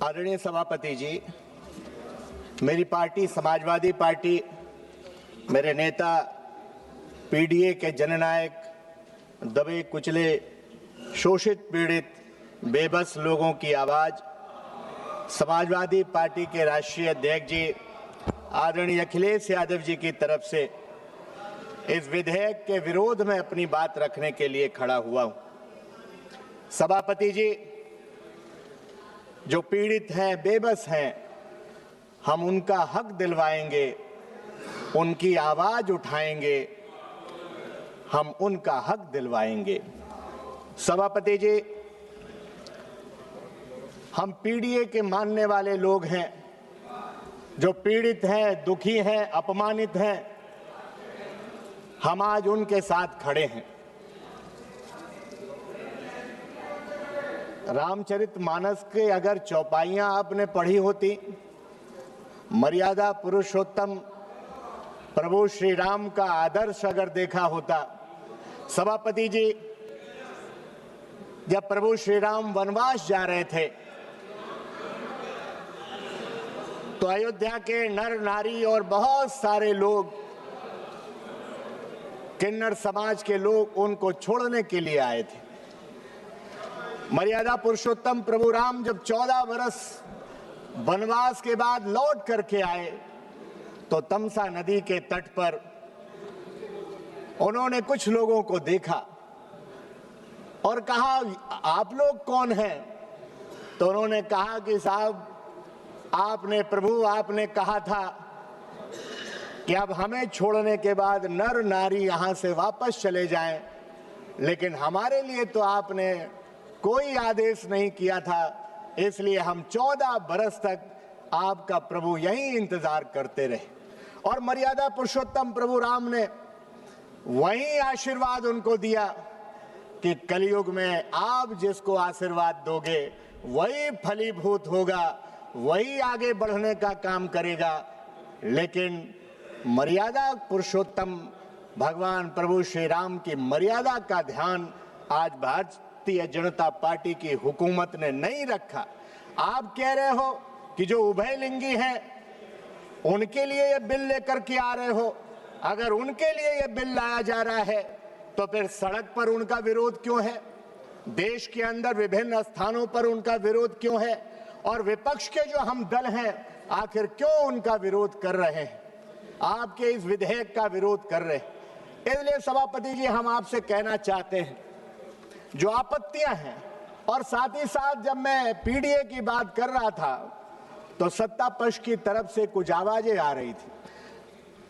आदरणीय सभापति जी, मेरी पार्टी समाजवादी पार्टी, मेरे नेता पीडीए के जननायक, दबे कुचले, शोषित पीड़ित बेबस लोगों की आवाज, समाजवादी पार्टी के राष्ट्रीय अध्यक्ष जी आदरणीय अखिलेश यादव जी की तरफ से इस विधेयक के विरोध में अपनी बात रखने के लिए खड़ा हुआ हूं। सभापति जी, जो पीड़ित हैं, बेबस हैं, हम उनका हक दिलवाएंगे, उनकी आवाज उठाएंगे, हम उनका हक दिलवाएंगे। सभापति जी, हम पीडीए के मानने वाले लोग हैं, जो पीड़ित हैं, दुखी हैं, अपमानित हैं, हम आज उनके साथ खड़े हैं। रामचरितमानस के अगर चौपाइयां आपने पढ़ी होती, मर्यादा पुरुषोत्तम प्रभु श्री राम का आदर्श अगर देखा होता, सभापति जी, जब प्रभु श्री राम वनवास जा रहे थे तो अयोध्या के नर नारी और बहुत सारे लोग, किन्नर समाज के लोग उनको छोड़ने के लिए आए थे। मर्यादा पुरुषोत्तम प्रभु राम जब 14 वर्ष वनवास के बाद लौट करके आए तो तमसा नदी के तट पर उन्होंने कुछ लोगों को देखा और कहा, आप लोग कौन हैं? तो उन्होंने कहा कि साहब, आपने कहा था कि अब हमें छोड़ने के बाद नर नारी यहां से वापस चले जाएं, लेकिन हमारे लिए तो आपने कोई आदेश नहीं किया था, इसलिए हम 14 बरस तक आपका प्रभु यहीं इंतजार करते रहे। और मर्यादा पुरुषोत्तम प्रभु राम ने वही आशीर्वाद उनको दिया कि कलयुग में आप जिसको आशीर्वाद दोगे वही फलीभूत होगा, वही आगे बढ़ने का काम करेगा। लेकिन मर्यादा पुरुषोत्तम भगवान प्रभु श्री राम की मर्यादा का ध्यान आज भारतीय जनता पार्टी की हुकूमत ने नहीं रखा। आप कह रहे हो कि जो उभयलिंगी हैं उनके लिए ये बिल लेकर के आ रहे हो। अगर उनके लिए ये बिल लाया जा रहा है तो फिर सड़क पर उनका विरोध क्यों है? देश के अंदर विभिन्न स्थानों पर उनका विरोध क्यों है? और विपक्ष के जो हम दल हैं, आखिर क्यों उनका विरोध कर रहे हैं? आपके इस विधेयक का विरोध कर रहे हैं। इसलिए सभापति जी, हम आपसे कहना चाहते हैं, जो आपत्तियां हैं, और साथ ही साथ जब मैं पीडीए की बात कर रहा था तो सत्ता पक्ष की तरफ से कुछ आवाजें आ रही थी।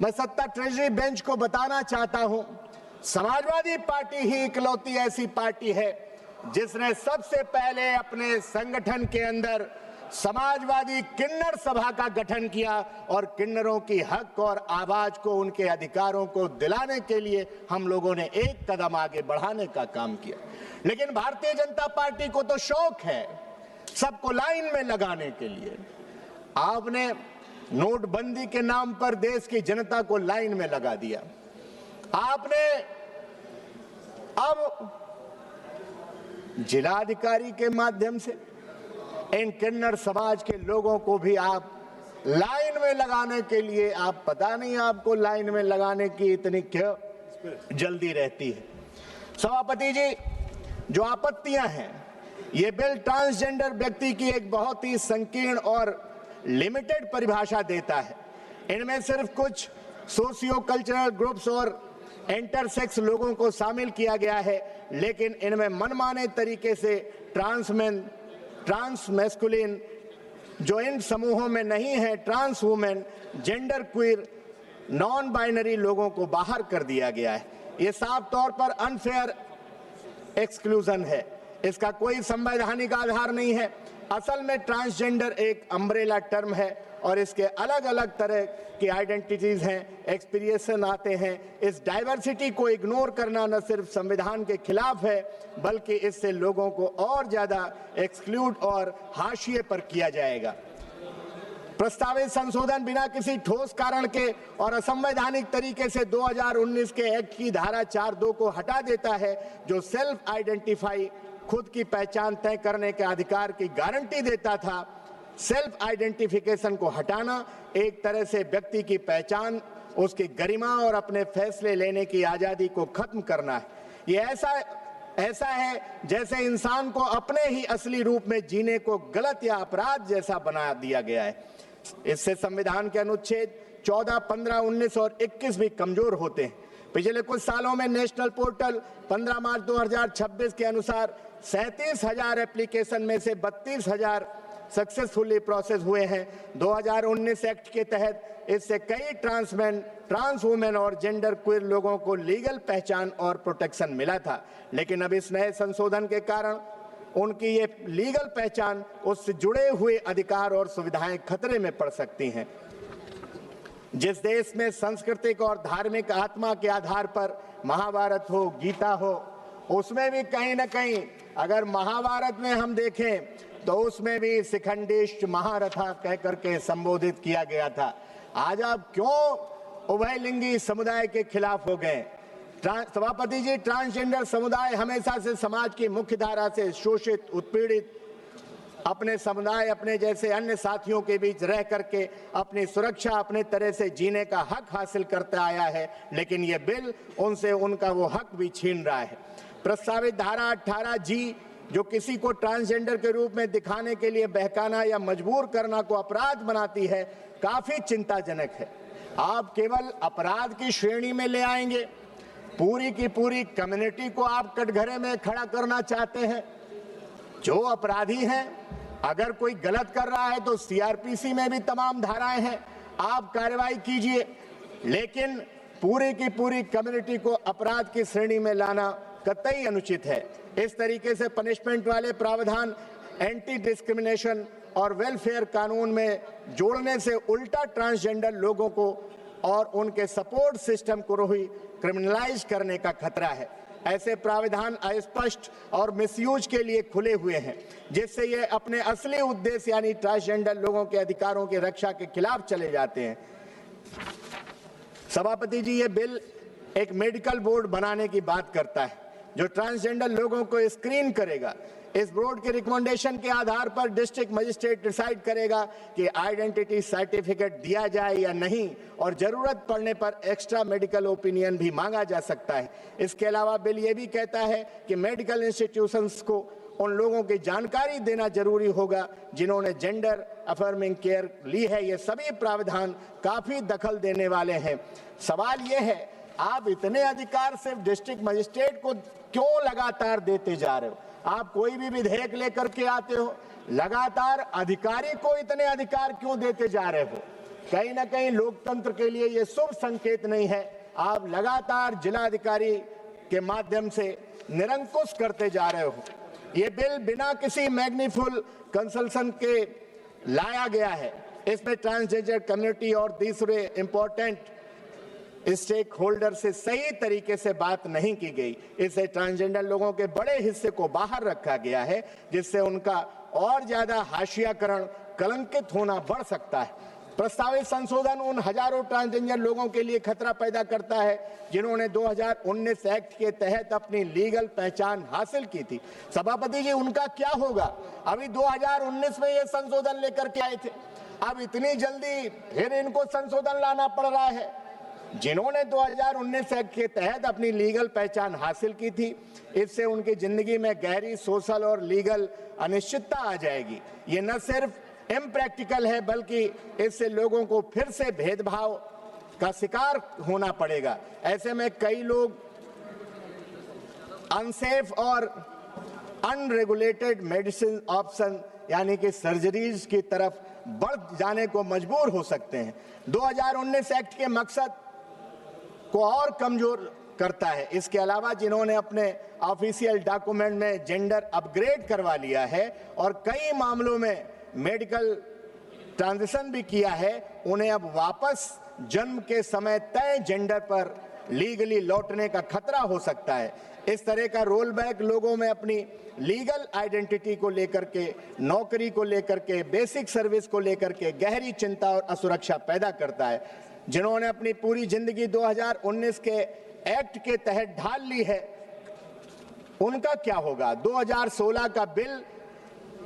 मैं सत्ता ट्रेजरी बेंच को बताना चाहता हूं, समाजवादी पार्टी ही इकलौती ऐसी पार्टी है जिसने सबसे पहले अपने संगठन के अंदर समाजवादी किन्नर सभा का गठन किया और किन्नरों की हक और आवाज को, उनके अधिकारों को दिलाने के लिए हम लोगों ने एक कदम आगे बढ़ाने का काम किया। लेकिन भारतीय जनता पार्टी को तो शौक है सबको लाइन में लगाने के लिए। आपने नोटबंदी के नाम पर देश की जनता को लाइन में लगा दिया। आपने अब जिलाधिकारी के माध्यम से इन किन्नर समाज के लोगों को भी आप लाइन में लगाने के लिए, आप पता नहीं आपको लाइन में लगाने की इतनी क्यों जल्दी रहती है। सभापति जी, जो आपत्तियां हैं, ये बिल ट्रांसजेंडर व्यक्ति की एक बहुत ही संकीर्ण और लिमिटेड परिभाषा देता है। इनमें सिर्फ कुछ सोशियो कल्चरल ग्रुप्स और इंटरसेक्स लोगों को शामिल किया गया है, लेकिन इनमें मनमाने तरीके से ट्रांसमेन, ट्रांस मैस्कुलिन, जो इन समूहों में नहीं है, trans women, gender queer, non binary लोगों को बाहर कर दिया गया है। ये साफ तौर पर अनफेयर एक्सक्लूजन है, इसका कोई संवैधानिक आधार नहीं है। असल में ट्रांसजेंडर एक अम्ब्रेला टर्म है और इसके अलग अलग तरह की आइडेंटिटीज हैं, एक्सपीरियंस आते हैं। इस डाइवर्सिटी को इग्नोर करना न सिर्फ संविधान के खिलाफ है, बल्कि इससे लोगों को और ज्यादा एक्सक्लूड और हाशिए पर किया जाएगा। प्रस्तावित संशोधन बिना किसी ठोस कारण के और असंवैधानिक तरीके से 2019 के एक्ट की धारा 4(2) को हटा देता है, जो सेल्फ आइडेंटिफाई खुद की पहचान तय करने के अधिकार की गारंटी देता था। सेल्फ आइडेंटिफिकेशन को हटाना एक तरह से व्यक्ति की पहचान, उसकी गरिमा और अपने फैसले लेने की आजादी को खत्म करना है। ये ऐसा है जैसे इंसान को अपने ही असली रूप में जीने को गलत या अपराध जैसा बना दिया गया है। इससे संविधान के अनुच्छेद 14, 15, 19 और 21 भी कमजोर होते हैं। पिछले कुछ सालों में नेशनल पोर्टल 15 मार्च 2026 के अनुसार 37,000 एप्लीकेशन में से 32,000 सक्सेसफुली प्रोसेस हुए हैं। 2019 एक्ट के तहत इससे कई ट्रांसमैन, ट्रांस वुमेन और जेंडर क्वीर लोगों को लीगल पहचान और प्रोटेक्शन मिला था, लेकिन अब इस नए संशोधन के कारण उनकी ये लीगल पहचान, उससे जुड़े हुए अधिकार और सुविधाएं खतरे में पड़ सकती हैं। जिस देश में सांस्कृतिक और धार्मिक आत्मा के आधार पर महाभारत हो, गीता हो, उसमें भी कहीं ना कहीं, अगर महाभारत में हम देखें तो उसमें भी शिखंडिश्च महारथा कह करके संबोधित किया गया था। आज आप क्यों उभयलिंगी समुदाय के खिलाफ हो गए? सभापति जी, ट्रांसजेंडर समुदाय हमेशा से समाज की मुख्य धारा से शोषित, उत्पीड़ित, अपने समुदाय, अपने जैसे अन्य साथियों के बीच रह करके अपनी सुरक्षा, अपने तरह से जीने का हक हासिल करता आया है, लेकिन ये बिल उनसे उनका वो हक भी छीन रहा है। प्रस्तावित धारा 18G, जो किसी को ट्रांसजेंडर के रूप में दिखाने के लिए बहकाना या मजबूर करना को अपराध बनाती है, काफी चिंताजनक है। आप केवल अपराध की श्रेणी में ले आएंगे, पूरी की पूरी कम्युनिटी को आप कटघरे में खड़ा करना चाहते हैं। जो अपराधी हैं, अगर कोई गलत कर रहा है तो CRPC में भी तमाम धाराएं हैं, आप कार्रवाई कीजिए, लेकिन पूरी की पूरी कम्युनिटी को अपराध की श्रेणी में लाना कतई अनुचित है। इस तरीके से पनिशमेंट वाले प्रावधान एंटी डिस्क्रिमिनेशन और वेलफेयर कानून में जोड़ने से उल्टा ट्रांसजेंडर लोगों को और उनके सपोर्ट सिस्टम को ही क्रिमिनलाइज करने का खतरा है। ऐसे प्रावधान अस्पष्ट और मिसयूज के लिए खुले हुए हैं, जिससे ये अपने असली उद्देश्य यानी ट्रांसजेंडर लोगों के अधिकारों की रक्षा के खिलाफ चले जाते हैं। सभापति जी, ये बिल एक मेडिकल बोर्ड बनाने की बात करता है, जो ट्रांसजेंडर लोगों को स्क्रीन करेगा। इस बोर्ड के रिकमेंडेशन के आधार पर डिस्ट्रिक्ट मजिस्ट्रेट डिसाइड करेगा कि आइडेंटिटी सर्टिफिकेट दिया जाए या नहीं, और जरूरत पड़ने पर एक्स्ट्रा मेडिकल ओपिनियन भी मांगा जा सकता है। इसके अलावा बिल ये भी कहता है कि मेडिकल इंस्टीट्यूशंस को उन लोगों की जानकारी देना जरूरी होगा जिन्होंने जेंडर अफर्मिंग केयर ली है। ये सभी प्रावधान काफी दखल देने वाले हैं। सवाल ये है, आप इतने अधिकार सिर्फ डिस्ट्रिक्ट मजिस्ट्रेट को क्यों लगातार देते जा रहे हो? आप कोई भी विधेयक लेकर के आते हो, लगातार अधिकारी को इतने अधिकार क्यों देते जा रहे हो? कहीं ना कहीं लोकतंत्र के लिए ये शुभ संकेत नहीं है। आप लगातार जिलाधिकारी के माध्यम से निरंकुश करते जा रहे हो। ये बिल बिना किसी मैग्नीफुल कंसल्टेशन के लाया गया है। इसमें ट्रांसजेंडर कम्युनिटी और दूसरे इंपॉर्टेंट स्टेक होल्डर से सही तरीके से बात नहीं की गई। इससे ट्रांसजेंडर लोगों के बड़े हिस्से को बाहर रखा गया है, जिससे उनका और ज्यादा हाशियाकरण, कलंकित होना बढ़ सकता है। प्रस्तावित संशोधन उन हजारों ट्रांसजेंडर लोगों के लिए खतरा पैदा करता है जिन्होंने 2019 एक्ट के तहत अपनी लीगल पहचान हासिल की थी। सभापति जी, उनका क्या होगा? अभी 2019 में ये संशोधन लेकर के आए थे, अब इतनी जल्दी फिर इनको संशोधन लाना पड़ रहा है। जिन्होंने 2019 एक्ट के तहत अपनी लीगल पहचान हासिल की थी, इससे उनकी जिंदगी में गहरी सोशल और लीगल अनिश्चितता आ जाएगी। ये न सिर्फ इम्प्रैक्टिकल है, बल्कि इससे लोगों को फिर से भेदभाव का शिकार होना पड़ेगा। ऐसे में कई लोग अनसेफ और अनरेगुलेटेड मेडिसिन ऑप्शन यानी कि सर्जरीज की तरफ बढ़ जाने को मजबूर हो सकते हैं। 2019 एक्ट के मकसद को और कमजोर करता है। इसके अलावा जिन्होंने अपने ऑफिशियल डॉक्यूमेंट में जेंडर अपग्रेड करवा लिया है और कई मामलों में मेडिकल ट्रांजिशन भी किया है, उन्हें अब वापस जन्म के समय तय जेंडर पर लीगली लौटने का खतरा हो सकता है। इस तरह का रोल बैक लोगों में अपनी लीगल आइडेंटिटी को लेकर के, नौकरी को लेकर के, बेसिक सर्विस को लेकर के गहरी चिंता और असुरक्षा पैदा करता है। जिन्होंने अपनी पूरी जिंदगी 2019 के एक्ट के तहत ढाल ली है, उनका क्या होगा? 2016 का बिल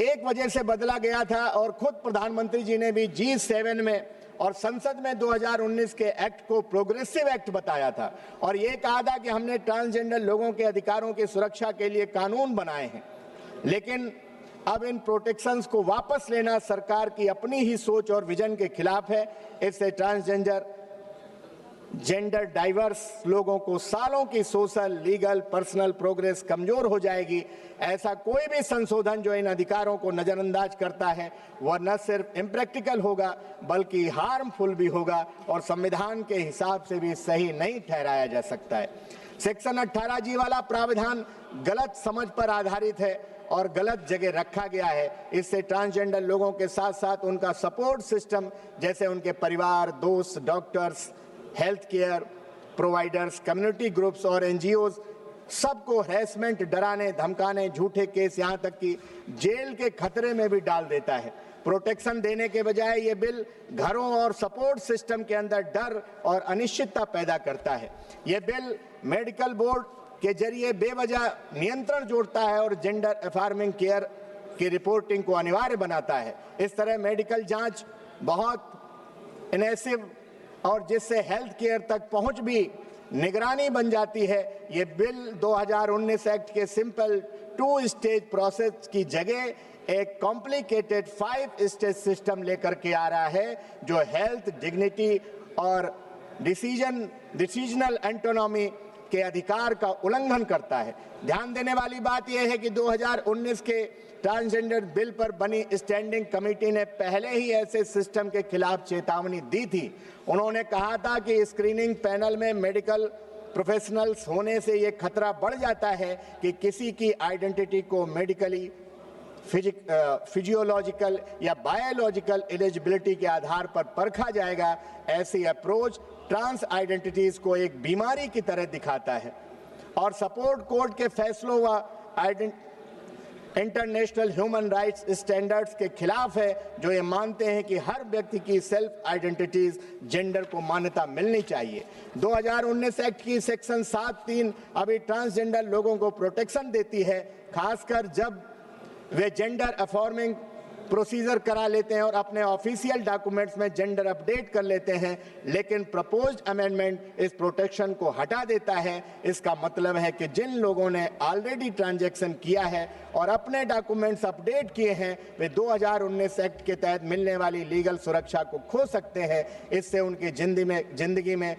एक वजह से बदला गया था और खुद प्रधानमंत्री जी ने भी G7 में और संसद में 2019 के एक्ट को प्रोग्रेसिव एक्ट बताया था और ये कहा था कि हमने ट्रांसजेंडर लोगों के अधिकारों की सुरक्षा के लिए कानून बनाए हैं। लेकिन अब इन प्रोटेक्शंस को वापस लेना सरकार की अपनी ही सोच और विजन के खिलाफ है। इससे ट्रांसजेंडर जेंडर डाइवर्स लोगों को सालों की सोशल, लीगल, पर्सनल प्रोग्रेस कमजोर हो जाएगी। ऐसा कोई भी संशोधन जो इन अधिकारों को नजरअंदाज करता है वह न सिर्फ इम्प्रैक्टिकल होगा बल्कि हार्मफुल भी होगा और संविधान के हिसाब से भी सही नहीं ठहराया जा सकता है। सेक्शन 18G वाला प्रावधान गलत समझ पर आधारित है और गलत जगह रखा गया है। इससे ट्रांसजेंडर लोगों के साथ साथ उनका सपोर्ट सिस्टम जैसे उनके परिवार, दोस्त, doctors, health care providers, community groups और NGOs सबको हैरेसमेंट, डराने, धमकाने, झूठे केस, यहाँ तक कि जेल के खतरे में भी डाल देता है। प्रोटेक्शन देने के बजाय ये बिल घरों और सपोर्ट सिस्टम के अंदर डर और अनिश्चितता पैदा करता है। ये बिल मेडिकल बोर्ड के जरिए बेवजह नियंत्रण जोड़ता है और जेंडर अफर्मिंग केयर की रिपोर्टिंग को अनिवार्य बनाता है। इस तरह मेडिकल जांच बहुत इनवेसिव और जिससे हेल्थ केयर तक पहुंच भी निगरानी बन जाती है। ये बिल 2019 एक्ट के सिंपल 2 स्टेज प्रोसेस की जगह एक कॉम्प्लिकेटेड 5 स्टेज सिस्टम लेकर के आ रहा है जो हेल्थ, डिग्निटी और डिसीजनल ऑटोनॉमी के अधिकार का उल्लंघन करता है। ध्यान देने वाली बात यह है कि 2019 के ट्रांसजेंडर बिल पर बनी स्टैंडिंग कमेटी ने पहले ही ऐसे सिस्टम के खिलाफ चेतावनी दी थी। उन्होंने कहा था कि स्क्रीनिंग पैनल में मेडिकल प्रोफेशनल्स होने से ये खतरा बढ़ जाता है कि किसी की आइडेंटिटी को मेडिकली, फिजियोलॉजिकल या बायोलॉजिकल एलिजिबिलिटी के आधार पर परखा जाएगा। ऐसी अप्रोच ट्रांस आइडेंटिटीज को एक बीमारी की तरह दिखाता है और सपोर्ट कोर्ट के फैसलों व इंटरनेशनल ह्यूमन राइट्स स्टैंडर्ड्स के खिलाफ है जो ये मानते हैं कि हर व्यक्ति की सेल्फ आइडेंटिटीज जेंडर को मान्यता मिलनी चाहिए। 2019 एक्ट की सेक्शन 7(3) अभी ट्रांसजेंडर लोगों को प्रोटेक्शन देती है, खासकर जब वे जेंडर अफॉर्मिंग प्रोसीजर करा लेते हैं और अपने ऑफिशियल डॉक्यूमेंट्स में जेंडर अपडेट कर लेते हैं। लेकिन प्रपोज्ड अमेंडमेंट इस प्रोटेक्शन को हटा देता है। इसका मतलब है कि जिन लोगों ने ऑलरेडी ट्रांजैक्शन किया है और अपने डॉक्यूमेंट्स अपडेट किए हैं वे 2019 एक्ट के तहत मिलने वाली लीगल सुरक्षा को खो सकते हैं। इससे उनकी जिंदगी में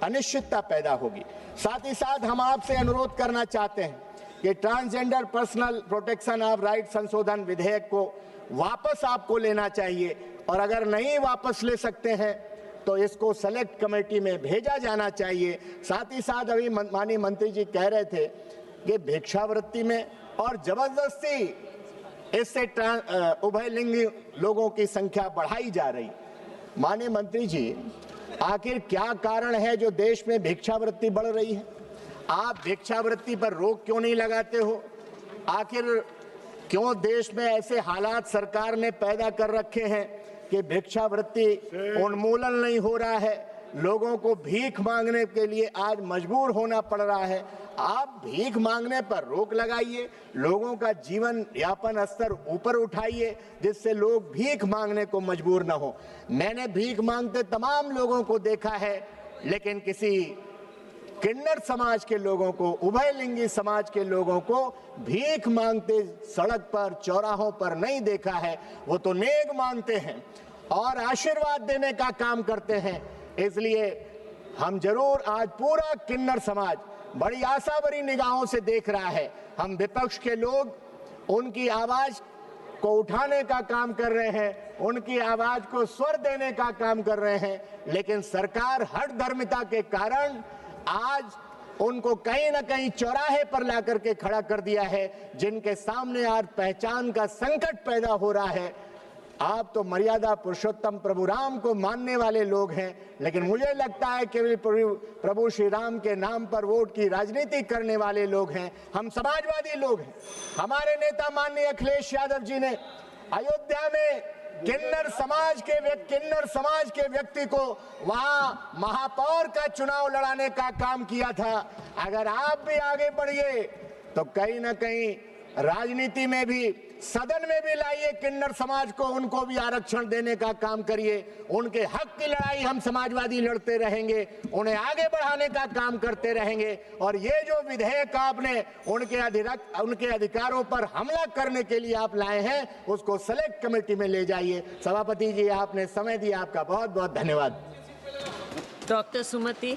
अनिश्चितता पैदा होगी। साथ ही साथ हम आपसे अनुरोध करना चाहते हैं कि transgender personal protection of right संशोधन विधेयक को वापस आपको लेना चाहिए और अगर नहीं वापस ले सकते हैं तो इसको सेलेक्ट कमेटी में भेजा जाना चाहिए। साथ ही साथ अभी माननीय मंत्री जी कह रहे थे कि भिक्षावृत्ति में और जबरदस्ती इससे उभयलिंगी लोगों की संख्या बढ़ाई जा रही। माननीय मंत्री जी, आखिर क्या कारण है जो देश में भिक्षावृत्ति बढ़ रही है? आप भिक्षावृत्ति पर रोक क्यों नहीं लगाते हो? आखिर क्यों देश में ऐसे हालात सरकार ने पैदा कर रखे हैं कि भिक्षावृत्ति उन्मूलन नहीं हो रहा है, लोगों को भीख मांगने के लिए आज मजबूर होना पड़ रहा है? आप भीख मांगने पर रोक लगाइए, लोगों का जीवन यापन स्तर ऊपर उठाइए जिससे लोग भीख मांगने को मजबूर न हो। मैंने भीख मांगते तमाम लोगों को देखा है, लेकिन किसी किन्नर समाज के लोगों को, उभयलिंगी समाज के लोगों को भीख मांगते सड़क पर, चौराहों पर नहीं देखा है। वो तो नेक मांगते हैं और आशीर्वाद देने का काम करते हैं। इसलिए हम जरूर, आज पूरा किन्नर समाज बड़ी आशा भरी निगाहों से देख रहा है। हम विपक्ष के लोग उनकी आवाज को उठाने का काम कर रहे हैं, उनकी आवाज को स्वर देने का काम कर रहे हैं, लेकिन सरकार हठधर्मिता के कारण आज उनको कहीं न कहीं चौराहे पर ला करके खड़ा कर दिया है, जिनके सामने आज पहचान का संकट पैदा हो रहा है। आप तो मर्यादा पुरुषोत्तम प्रभु राम को मानने वाले लोग हैं, लेकिन मुझे लगता है कि प्रभु श्री राम के नाम पर वोट की राजनीति करने वाले लोग हैं। हम समाजवादी लोग हैं। हमारे नेता माननीय अखिलेश यादव जी ने अयोध्या में किन्नर समाज के व्यक्ति को वहां महापौर का चुनाव लड़ाने का काम किया था। अगर आप भी आगे बढ़िए तो कहीं ना कहीं राजनीति में भी, सदन में भी लाइए किन्नर समाज को, उनको भी आरक्षण देने का काम करिए। उनके हक की लड़ाई हम समाजवादी लड़ते रहेंगे, उन्हें आगे बढ़ाने का काम करते रहेंगे। और ये जो विधेयक आपने उनके अधिकारों पर हमला करने के लिए आप लाए हैं, उसको सेलेक्ट कमेटी में ले जाइए। सभापति जी, आपने समय दिया, आपका बहुत बहुत धन्यवाद। डॉक्टर सुमति।